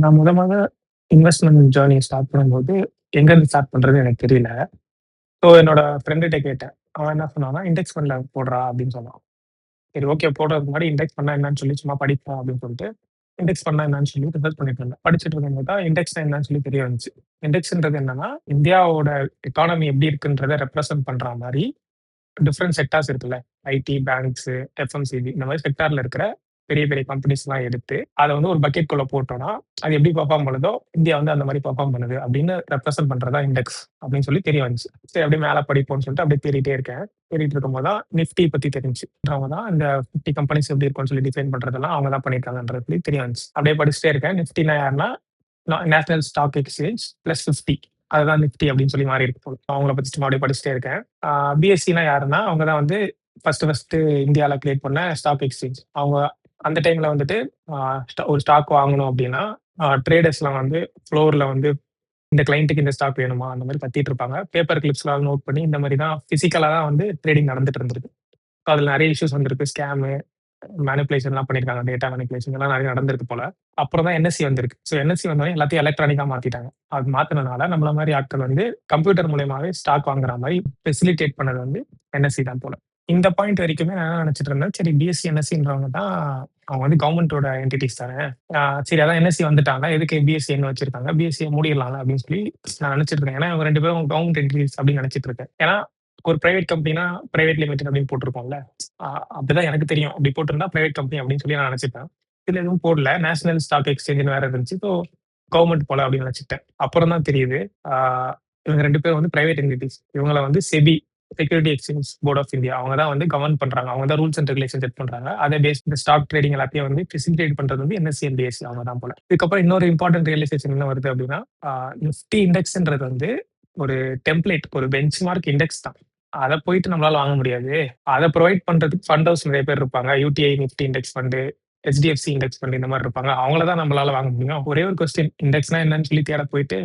நான் மொத investment journey start பண்ணும்போது, எங்கருந்து ஸ்டார்ட் பண்றதுன்னு எனக்கு தெரியல. ஸோ என்னோட ஃப்ரெண்டுட்ட கேட்டேன். அவன் என்ன சொன்னான்னா, "இண்டெக்ஸ் ஃபண்ட்ல போடுறா" அப்படின்னு சொன்னான். சரி ஓகே போடுறதுக்கு முன்னாடி இண்டெக்ஸ் ஃபண்ட்னா என்னன்னு சொல்லி சும்மா படிப்போம் அப்படின்னு சொல்லிட்டு, இண்டெக்ஸ் ஃபண்ட்னா என்னன்னு சொல்லி ரிசர்ச் பண்ணிட்டு இருந்தேன். படிச்சுட்டு இருக்கும்போது தான் இண்டெக்ஸ்னா என்னன்னு சொல்லி தெரிய வந்துச்சு. இண்டெக்ஸ்ன்றது என்னன்னா, இந்தியாவோட எக்கானமி எப்படி இருக்குன்றத ரெப்ரசன்ட் பண்ற மாரி டிஃபரெண்ட் செக்டார்ஸ் இருக்குல்ல. ஐடி, பேங்க்ஸு, எஃப்எம்சிஜி இந்த மாரி செக்டார்ல இருக்கிற பெரிய, பெரிய கம்பெனிஸ்லாம் எடுத்து, அத வந்து ஒரு பக்கெட்குள்ள போட்டோம்னா, அது எப்படி பெர்ஃபார்ம் பண்ணுதோ, இந்தியா வந்து அந்த மாரி பெர்ஃபார்ம் பண்ணுது அப்படின்னு ரெப்ரசன்ட் பண்றது தான் இண்டெக்ஸ் அப்படின்னு சொல்லி தெரிய வந்துச்சு. சரி அப்படியே மேல படிப்போம்ன்னு சொல்லிட்டு அப்படியே தேடிட்டே இருக்கேன். தேடிட்டு இருக்கும்போது தான் நிஃப்டி பத்தி தெரிஞ்சுச்சு. அவங்க தான் இந்த 50 கம்பெனிஸ் எப்படி இருக்கும்னு சொல்லி டிஃபைன் பண்றதெல்லாம் அவங்க தான் பண்ணியிருக்காங்கன்றது சொல்லி தெரிய வந்துச்சு. அப்படியே படிச்சுட்டே இருக்கேன். நிஃப்டினா யாருன்னா, நேஷனல் ஸ்டாக் எக்ஸ்சேஞ்ச் பிளஸ் 50 அதுதான் நிஃப்டி அப்படின்னு சொல்லி மாறி இருக்கு போல. அவங்கள பத்தி சும்மா அப்படியே படிச்சுட்டே இருக்கேன். பிஎஸ்சினா யாருன்னா, அவங்க தான் வந்து ஃபர்ஸ்ட்டு இந்தியால கிரியேட் பண்ண ஸ்டாக் எக்ஸ்சேஞ்ச். அவங்க அந்த டைம்ல வந்துட்டு அ ஒரு ஸ்டாக் வாங்கணும் அப்டின்னா, ட்ரேடர்ஸ்லாம் வந்து ஃப்ளோர்ல வந்து இந்த கிளையன்ட்க்கு இந்த ஸ்டாக் வேணுமா? அந்த மாரி கத்திட்டு இருப்பாங்க. பேப்பர் கிளிப்ஸ்லாம் நோட் பண்ணி இந்த மாரி தான் பிசிக்கலா தான் வந்து ட்ரேடிங் நடந்துட்டு இருந்திருக்கு. அதுல நெறைய இஷ்யூஸ் வந்திருக்கு. ஸ்கேமு, மேனிபுலேஷன்லாம் பண்ணியிருக்காங்க. டேட்டா மேனிபுலேஷன் இதெல்லாம் நெறைய நடந்திருக்கு போல. அப்புறம் தான் என்எஸ்சி வந்திருக்கு. ஸோ என்எஸ்சி வந்தோனே எல்லாத்தையும் எலக்ட்ரானிக்கா மாத்திட்டாங்க. அது மாத்துனனால நம்மள மாரி ஆட்கள் வந்து கம்ப்யூட்டர் மூலியமாவே ஸ்டாக் வாங்குற மாரி ஃபெசிலிட்டேட் பண்ணது வந்து என்எஸ்சி தான் போல. இந்த பாயிண்ட் வரைக்குமே நான் என்ன நெனச்சுட்டு இருந்தேன், சரி பிஎஸ்சி, என்எஸ்சின்றவங்க தான் அவங்க வந்து கவர்ன்மென்ட்டோட என்டிட்டீஸ் தானே. சரி அதான் என்எஸ்சி வந்துட்டாங்க. எதுக்கு பிஎஸ்சின்னு வச்சிருக்காங்க. பிஎஸ்சிய மூடிறலாம்ல அப்படின்னு சொல்லி நான் நெனச்சுட்டு இருக்கேன். ஏன்னா இவங்க 2 பேரும் கவர்ன்மென்ட் என்டிட்டீஸ் அப்படின்னு நெனச்சுட்டு இருக்கேன். ஏன்னா ஒரு பிரைவேட் கம்பெனினா பிரைவேட் லிமிடெட் அப்படின்னு போட்டிருக்கோம்ல. அ அப்படிதான் எனக்கு தெரியும். அப்படி போட்டிருந்தா பிரைவேட் கம்பெனி அப்படின்னு சொல்லி நான் நெனச்சுப்பேன். இதுல எதுவும் போடல. நேஷனல் ஸ்டாக் எக்ஸ்சேஞ்சுன்னு வேற இருந்துச்சு. ஸோ கவர்ன்மென்ட் போல அப்படின்னு நெனச்சுக்கிட்டேன். அப்புறம் தான் தெரியுது. ஆ இவங்க 2 பேரும் வந்து பிரைவேட் என்டிட்டீஸ். இவங்கள வந்து SEBI security exchange board of India அவங்க தான் வந்து கவர்ன் பண்றாங்க. அவங்க தான் ரூல்ஸ் அண்ட் ரெகுலேஷன் செட் பண்றாங்க. அத பேஸ் இந்த ஸ்டாக் ட்ரேடிங் எல்லாத்தையும் வந்து ஃபெசிலிட்டேட் பண்றது வந்து என்எஸ்சி அண்ட் பிஎஸ்சி அவங்க தான் போல. இதுக்கப்புறம் இன்னொரு இம்பார்ட்டன்ட் ரியலைசேஷன் என்ன வருது அப்படின்னா, நிஃப்டி இண்டெக்ஸ்ன்றது வந்து ஒரு டெம்ப்ளேட், ஒரு பெஞ்ச்மார்க் இண்டெக்ஸ் தான். அத போயிட்டு நம்மளால வாங்க முடியாது. அத புரொவைட் பண்றதுக்கு ஃபண்ட் ஹவுஸ் நெறைய பேர் இருப்பாங்க. UTI Nifty index fund, HDFC index fund இந்த மாரி இருப்பாங்க. அவங்கள தான் நம்மளால வாங்க முடியும். ஒரே ஒரு கொஸ்டின் இண்டெக்ஸ்னா என்னன்னு சொல்லி தேட போயிட்டு